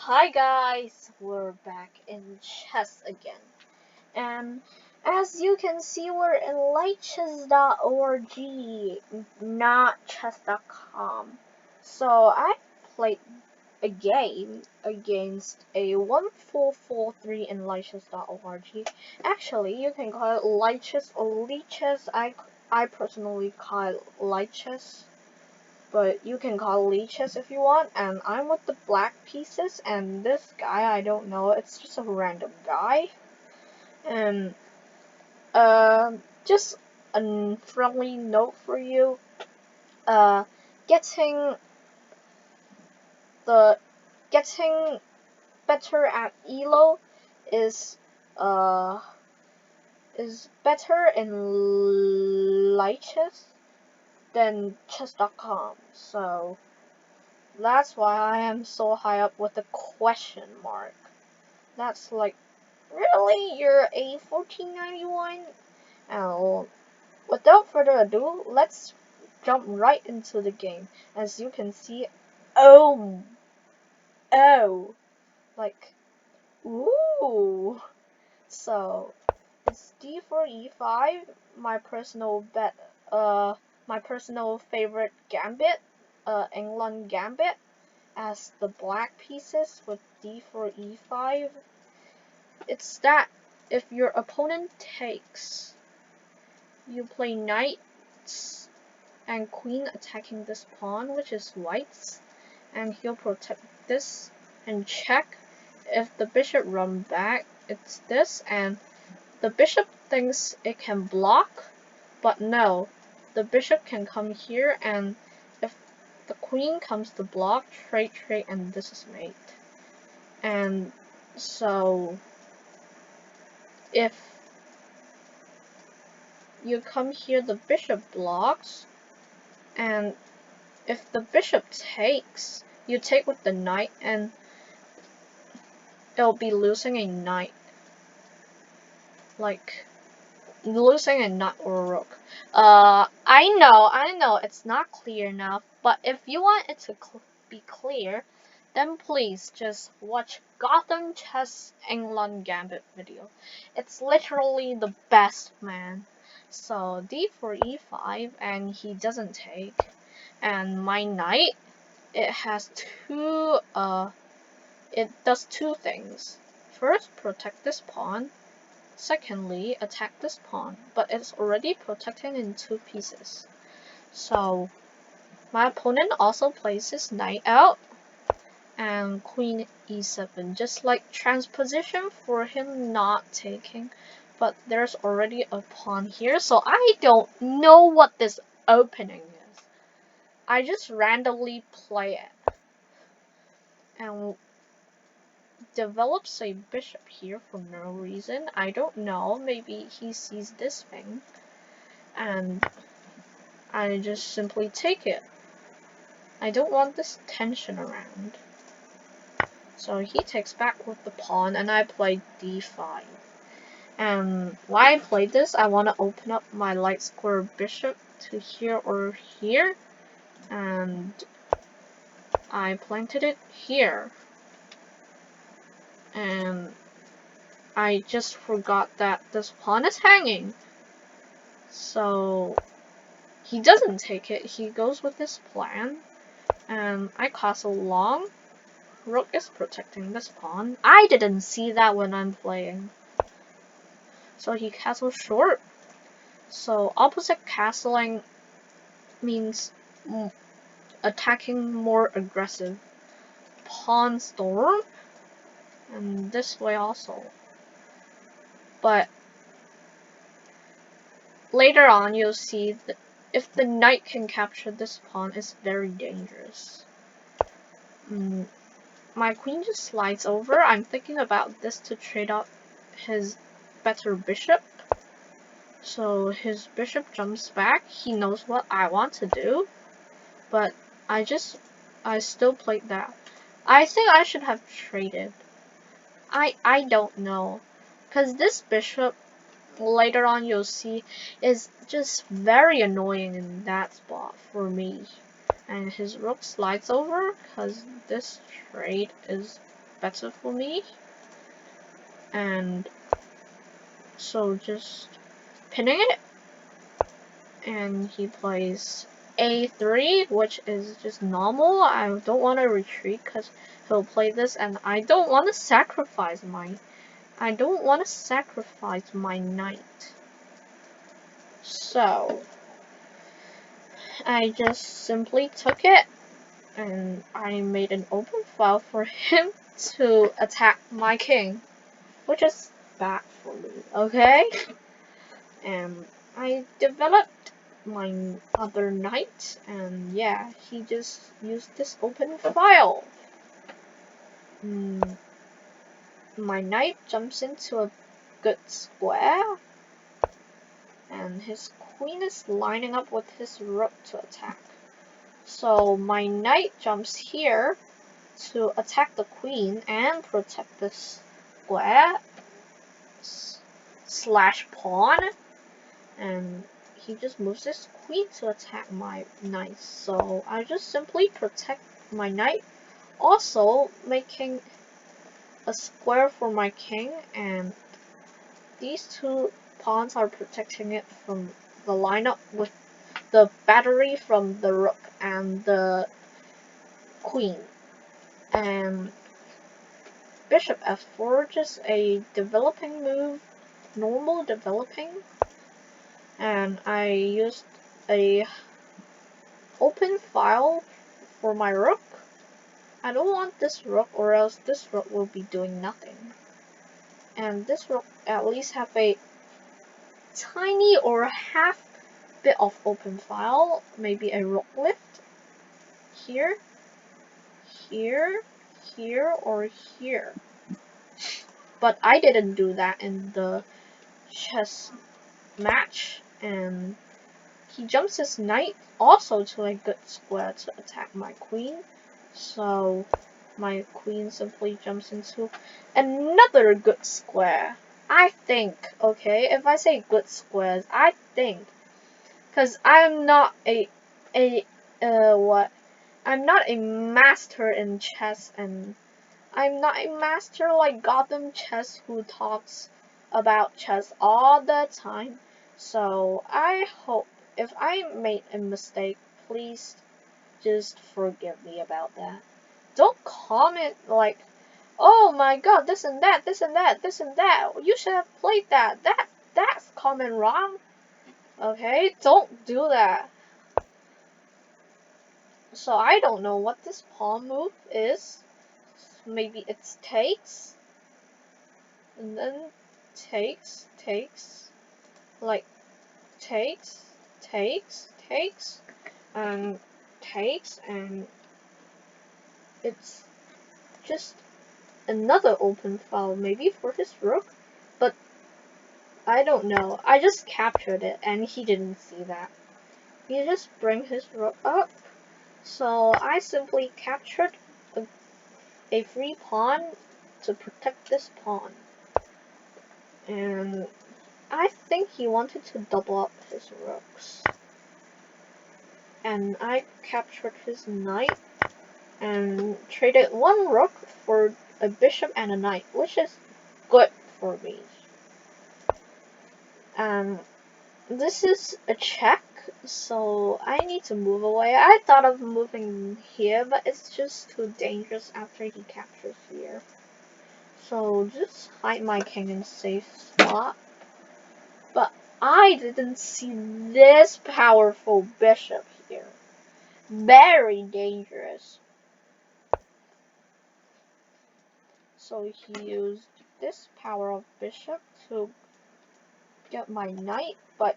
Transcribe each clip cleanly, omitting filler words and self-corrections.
Hi guys, we're back in chess again. And as you can see, we're in lightchess.org, not chess.com. So I played a game against a 1443 in lightchess.org. Actually, you can call it lightchess or leechess. I personally call it lightchess, but you can call leeches if you want. And I'm with the black pieces, and this guy, I don't know, it's just a random guy. And just a friendly note for you, getting the getting better at elo is uh is better in lichess than chess.com. So that's why I am so high up with the question mark. That's like, really? You're a 1491? Oh, without further ado, let's jump right into the game. As you can see, oh, like, ooh. So, it's d4 e5, my personal my personal favorite gambit, England gambit, as the black pieces with d4 e5. It's that if your opponent takes, you play knights and queen attacking this pawn, which is white's, and he'll protect this and check. If the bishop run back, it's this, and the bishop thinks it can block, but no, the bishop can come here, and if the queen comes to block, trade, and this is mate. And so if you come here, the bishop blocks, and if the bishop takes, you take with the knight, and it'll be losing a knight, like losing a knight or a rook. I know it's not clear enough, but if you want it to be clear, then please just watch Gotham Chess England Gambit video. It's literally the best, man. So d4 e5, and he doesn't take, and my knight, it has it does two things. First, protect this pawn. Secondly, attack this pawn, but it's already protected in two pieces. So my opponent also plays his knight out and queen e7, just like transposition for him not taking, but there's already a pawn here, so I don't know what this opening is. I just randomly play it and develops a bishop here for no reason. I don't know, maybe he sees this thing, and I just simply take it. I don't want this tension around. So he takes back with the pawn, and I play d5. And why I played this, I want to open up my light square bishop to here or here, and I planted it here. And I just forgot that this pawn is hanging. So he doesn't take it, he goes with his plan, and I castle long. Rook is protecting this pawn. I didn't see that when I'm playing. So he castles short. So opposite castling means attacking more aggressive. Pawn storm, and this way also. But later on you'll see that if the knight can capture this pawn, it's very dangerous. My queen just slides over. I'm thinking about this to trade out his better bishop. So his bishop jumps back. He knows what I want to do, but I still played that. I think I should have traded. I don't know, because this bishop, later on you'll see, is just very annoying in that spot for me. And his rook slides over because this trade is better for me. And so just pinning it, and he plays a3, which is just normal. I don't want to retreat because he'll play this, and I don't want to sacrifice my knight. So I just simply took it, and I made an open file for him to attack my king, which is bad for me, okay? And I developed my other knight, and yeah, he just used this open file. My knight jumps into a good square, and his queen is lining up with his rook to attack. So my knight jumps here to attack the queen and protect this square slash pawn, and he just moves his queen to attack my knight. So I just simply protect my knight, also making a square for my king, and these two pawns are protecting it from the lineup with the battery from the rook and the queen. And bishop f4, just a developing move, normal developing, and I used a open file for my rook. I don't want this rook, or else this rook will be doing nothing. And this rook at least have a tiny or half bit of open file, maybe a rook lift here, here, here, or here. But I didn't do that in the chess match, and he jumps his knight also to a good square to attack my queen. So my queen simply jumps into another good square. I think, okay, if I say good squares, I think, because I'm not I'm not a master in chess, and I'm not a master like Gotham Chess who talks about chess all the time. So I hope if I made a mistake, please just forgive me about that. Don't comment like, oh my god, this and that, this and that, this and that. You should have played that. That's comment wrong. Okay, don't do that. So I don't know what this pawn move is. Maybe it's takes, and then takes, like takes, and takes, and it's just another open file, maybe for his rook, but I don't know. I just captured it, and he didn't see that. He just bring his rook up, so I simply captured a free pawn to protect this pawn. And I think he wanted to double up his rooks. And I captured his knight and traded one rook for a bishop and a knight, which is good for me. This is a check, so I need to move away. I thought of moving here, but it's just too dangerous after he captures here. So just hide my king in a safe spot. But I didn't see this powerful bishop here. Very dangerous. So he used this power of bishop to get my knight, but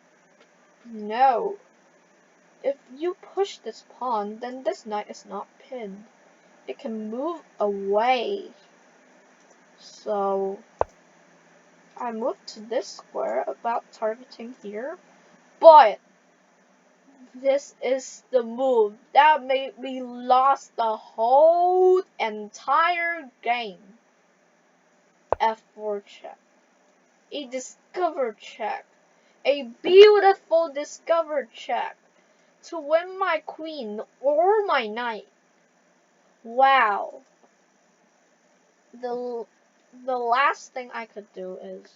no. If you push this pawn, then this knight is not pinned. It can move away. So I moved to this square, about targeting here, but this is the move that made me lost the whole entire game. F4 check. A discover check. A beautiful discover check to win my queen or my knight. Wow. the the last thing I could do is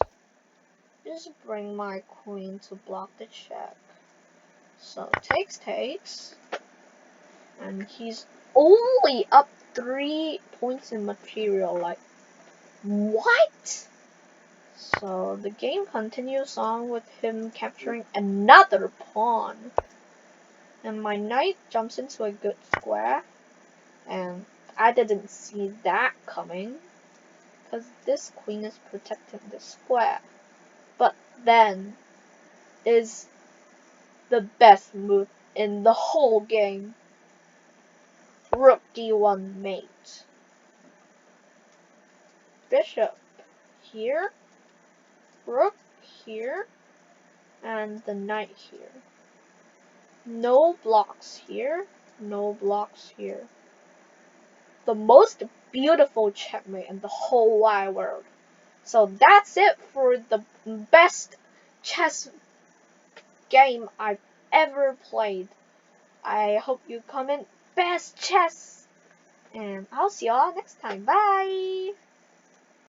just bring my queen to block the check. So takes, and he's only up 3 points in material. Like, what? So the game continues on with him capturing another pawn. And my knight jumps into a good square. And I didn't see that coming, because this queen is protecting the square. But then is the best move in the whole game. Rook d1 mate. Bishop here, rook here, and the knight here. No blocks here, no blocks here. The most beautiful checkmate in the whole wide world. So that's it for the best chess game I've ever played. I hope you comment best chess, and I'll see y'all next time. Bye!